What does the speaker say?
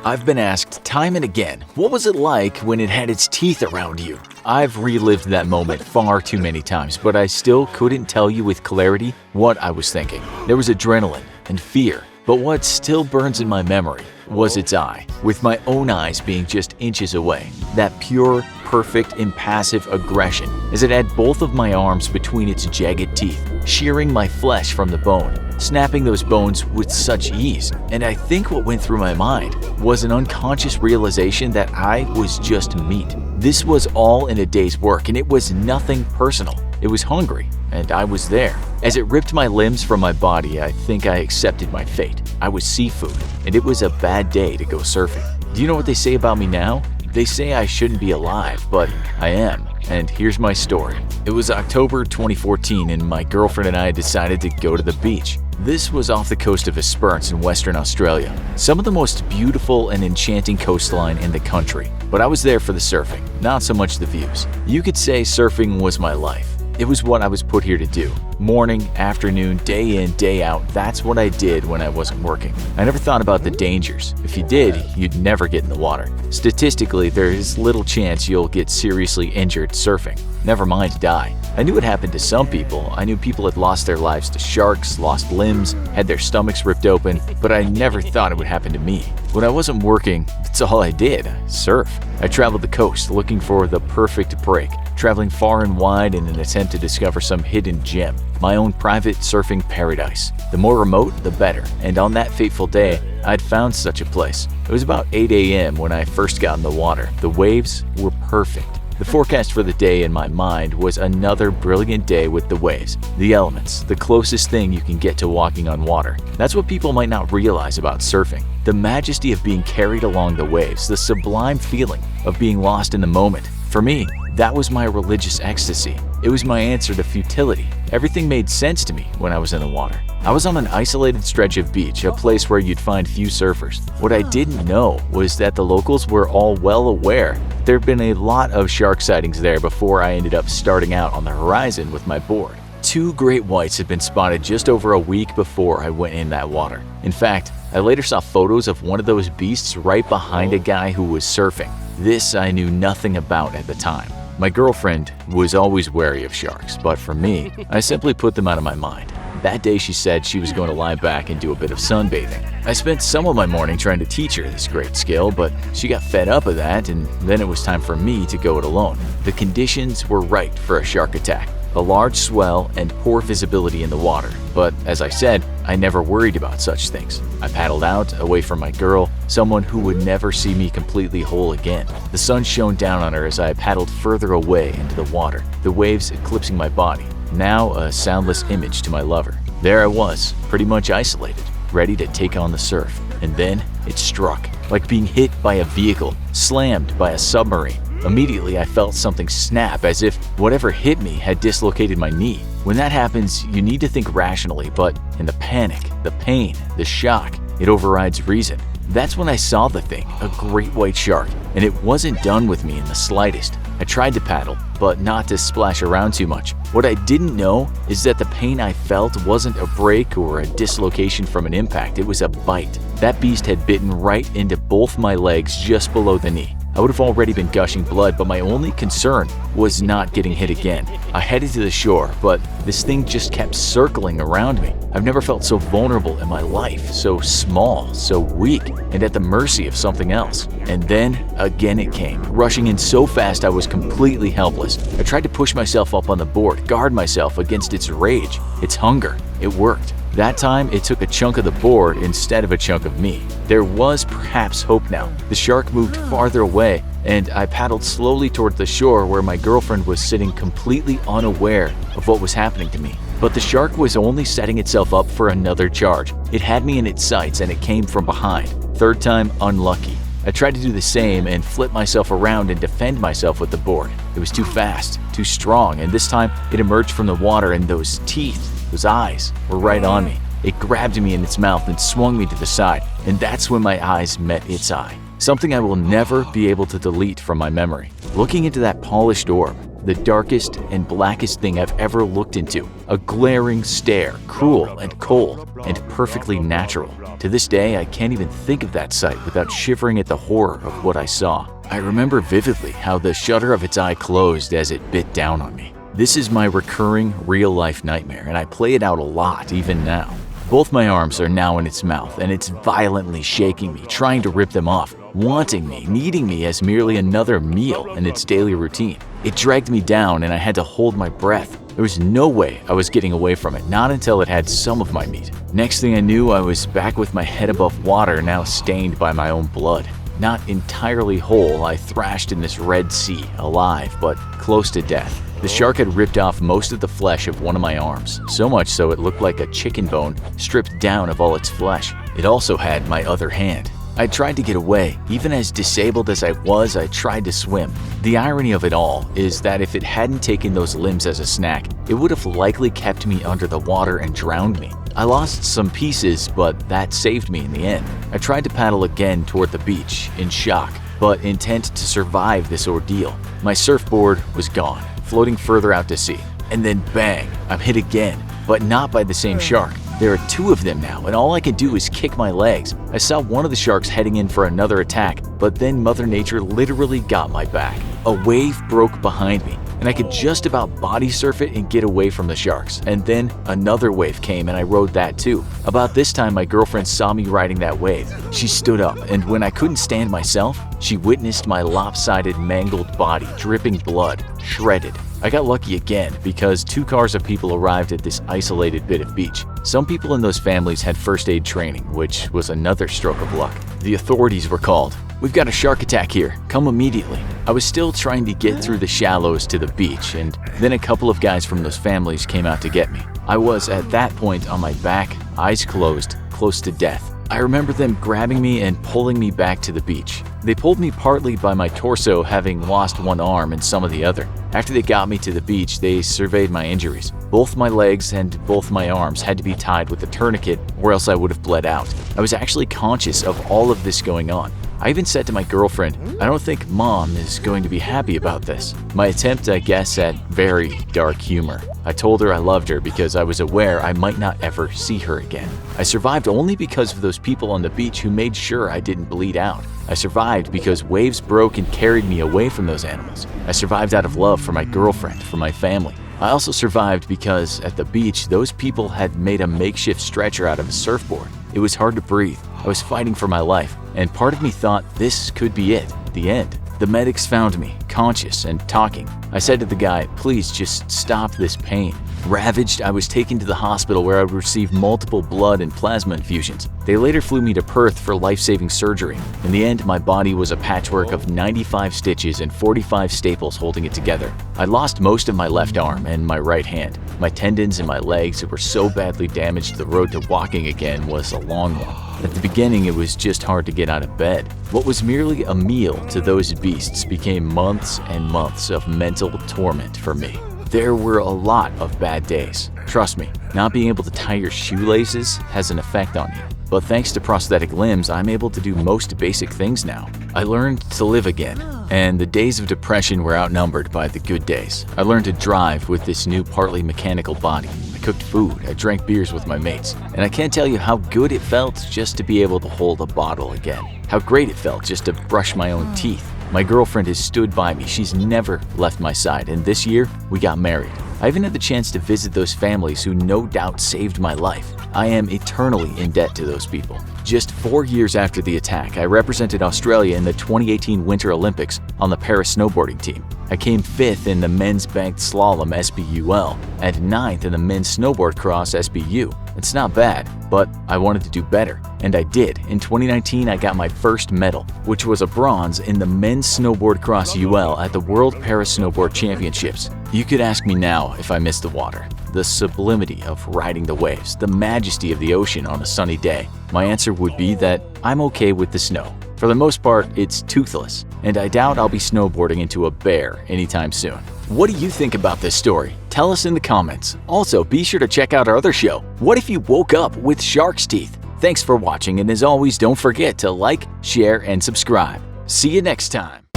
I've been asked time and again, what was it like when it had its teeth around you? I've relived that moment far too many times, but I still couldn't tell you with clarity what I was thinking. There was adrenaline and fear, but what still burns in my memory was its eye, with my own eyes being just inches away. That pure, perfect, impassive aggression as it had both of my arms between its jagged teeth, shearing my flesh from the bone, snapping those bones with such ease. And I think what went through my mind was an unconscious realization that I was just meat. This was all in a day's work, and it was nothing personal. It was hungry, and I was there. As it ripped my limbs from my body, I think I accepted my fate. I was seafood, and it was a bad day to go surfing. Do you know what they say about me now? They say I shouldn't be alive, but I am. And here's my story. It was October 2014, and my girlfriend and I decided to go to the beach. This was off the coast of Esperance in Western Australia, some of the most beautiful and enchanting coastline in the country. But I was there for the surfing, not so much the views. You could say surfing was my life. It was what I was put here to do. Morning, afternoon, day in, day out, that's what I did when I wasn't working. I never thought about the dangers. If you did, you'd never get in the water. Statistically, there is little chance you'll get seriously injured surfing, never mind die. I knew it happened to some people. I knew people had lost their lives to sharks, lost limbs, had their stomachs ripped open, but I never thought it would happen to me. When I wasn't working, that's all I did, surf. I traveled the coast looking for the perfect break, traveling far and wide in an attempt to discover some hidden gem, my own private surfing paradise. The more remote, the better, and on that fateful day, I'd found such a place. It was about 8 a.m. when I first got in the water. The waves were perfect. The forecast for the day in my mind was another brilliant day with the waves, the elements, the closest thing you can get to walking on water. That's what people might not realize about surfing. The majesty of being carried along the waves, the sublime feeling of being lost in the moment. For me, that was my religious ecstasy. It was my answer to futility. Everything made sense to me when I was in the water. I was on an isolated stretch of beach, a place where you'd find few surfers. What I didn't know was that the locals were all well aware there had been a lot of shark sightings there before I ended up starting out on the horizon with my board. 2 great whites had been spotted just over a week before I went in that water. In fact, I later saw photos of one of those beasts right behind a guy who was surfing. This I knew nothing about at the time. My girlfriend was always wary of sharks, but for me, I simply put them out of my mind. That day she said she was going to lie back and do a bit of sunbathing. I spent some of my morning trying to teach her this great skill, but she got fed up of that, and then it was time for me to go it alone. The conditions were right for a shark attack. A large swell and poor visibility in the water, but as I said, I never worried about such things. I paddled out, away from my girl, someone who would never see me completely whole again. The sun shone down on her as I paddled further away into the water, the waves eclipsing my body. Now a soundless image to my lover. There I was, pretty much isolated, ready to take on the surf. And then it struck, like being hit by a vehicle, slammed by a submarine. Immediately I felt something snap, as if whatever hit me had dislocated my knee. When that happens, you need to think rationally, but in the panic, the pain, the shock, it overrides reason. That's when I saw the thing, a great white shark, and it wasn't done with me in the slightest. I tried to paddle, but not to splash around too much. What I didn't know is that the pain I felt wasn't a break or a dislocation from an impact, it was a bite. That beast had bitten right into both my legs just below the knee. I would have already been gushing blood, but my only concern was not getting hit again. I headed to the shore, but this thing just kept circling around me. I've never felt so vulnerable in my life, so small, so weak, and at the mercy of something else. And then, again it came, rushing in so fast I was completely helpless. I tried to push myself up on the board, guard myself against its rage, its hunger. It worked. That time, it took a chunk of the board instead of a chunk of me. There was perhaps hope now. The shark moved farther away, and I paddled slowly toward the shore where my girlfriend was sitting completely unaware of what was happening to me. But the shark was only setting itself up for another charge. It had me in its sights, and it came from behind. Third time, unlucky. I tried to do the same and flip myself around and defend myself with the board. It was too fast, too strong, and this time it emerged from the water, and those teeth, those eyes, were right on me. It grabbed me in its mouth and swung me to the side, and that's when my eyes met its eye. Something I will never be able to delete from my memory. Looking into that polished orb, the darkest and blackest thing I've ever looked into. A glaring stare, cruel and cold, and perfectly natural. To this day, I can't even think of that sight without shivering at the horror of what I saw. I remember vividly how the shutter of its eye closed as it bit down on me. This is my recurring, real-life nightmare, and I play it out a lot even now. Both my arms are now in its mouth, and it's violently shaking me, trying to rip them off, wanting me, needing me as merely another meal in its daily routine. It dragged me down, and I had to hold my breath. There was no way I was getting away from it, not until it had some of my meat. Next thing I knew, I was back with my head above water, now stained by my own blood. Not entirely whole, I thrashed in this red sea, alive, but close to death. The shark had ripped off most of the flesh of one of my arms, so much so it looked like a chicken bone stripped down of all its flesh. It also had my other hand. I tried to get away. Even as disabled as I was, I tried to swim. The irony of it all is that if it hadn't taken those limbs as a snack, it would have likely kept me under the water and drowned me. I lost some pieces, but that saved me in the end. I tried to paddle again toward the beach, in shock, but intent to survive this ordeal. My surfboard was gone, floating further out to sea. And then bang, I'm hit again, but not by the same shark. There are two of them now, and all I can do is kick my legs. I saw one of the sharks heading in for another attack, but then Mother Nature literally got my back. A wave broke behind me, and I could just about body surf it and get away from the sharks. And then another wave came and I rode that too. About this time, my girlfriend saw me riding that wave. She stood up, and when I couldn't stand myself, she witnessed my lopsided, mangled body, dripping blood, shredded. I got lucky again because 2 cars of people arrived at this isolated bit of beach. Some people in those families had first aid training, which was another stroke of luck. The authorities were called. "We've got a shark attack here. Come immediately." I was still trying to get through the shallows to the beach, and then a couple of guys from those families came out to get me. I was at that point on my back, eyes closed, close to death. I remember them grabbing me and pulling me back to the beach. They pulled me partly by my torso, having lost one arm and some of the other. After they got me to the beach, they surveyed my injuries. Both my legs and both my arms had to be tied with a tourniquet, or else I would have bled out. I was actually conscious of all of this going on. I even said to my girlfriend, "I don't think Mom is going to be happy about this." My attempt, I guess, at very dark humor. I told her I loved her because I was aware I might not ever see her again. I survived only because of those people on the beach who made sure I didn't bleed out. I survived because waves broke and carried me away from those animals. I survived out of love for my girlfriend, for my family. I also survived because at the beach, those people had made a makeshift stretcher out of a surfboard. It was hard to breathe. I was fighting for my life, and part of me thought this could be it, the end. The medics found me, conscious and talking. I said to the guy, "Please just stop this pain." Ravaged, I was taken to the hospital where I would receive multiple blood and plasma infusions. They later flew me to Perth for life-saving surgery. In the end, my body was a patchwork of 95 stitches and 45 staples holding it together. I lost most of my left arm and my right hand. My tendons and my legs were so badly damaged the road to walking again was a long one. At the beginning, it was just hard to get out of bed. What was merely a meal to those beasts became months and months of mental torment for me. There were a lot of bad days. Trust me, not being able to tie your shoelaces has an effect on you. But thanks to prosthetic limbs, I'm able to do most basic things now. I learned to live again, and the days of depression were outnumbered by the good days. I learned to drive with this new partly mechanical body. I cooked food, I drank beers with my mates, and I can't tell you how good it felt just to be able to hold a bottle again. How great it felt just to brush my own teeth. My girlfriend has stood by me. She's never left my side, and this year, we got married. I even had the chance to visit those families who no doubt saved my life. I am eternally in debt to those people. Just 4 years after the attack, I represented Australia in the 2018 Winter Olympics on the Paris snowboarding team. I came 5th in the men's banked slalom SBUL and 9th in the men's snowboard cross SBU. It's not bad, but I wanted to do better, and I did. In 2019, I got my first medal, which was a bronze in the men's snowboard cross UL at the World Paris Snowboard Championships. You could ask me now if I missed the water, the sublimity of riding the waves, the majesty of the ocean on a sunny day. My answer would be that I'm okay with the snow. For the most part, it's toothless, and I doubt I'll be snowboarding into a bear anytime soon. What do you think about this story? Tell us in the comments. Also, be sure to check out our other show, What If You Woke Up with Shark's Teeth? Thanks for watching, and as always, don't forget to like, share, and subscribe. See you next time.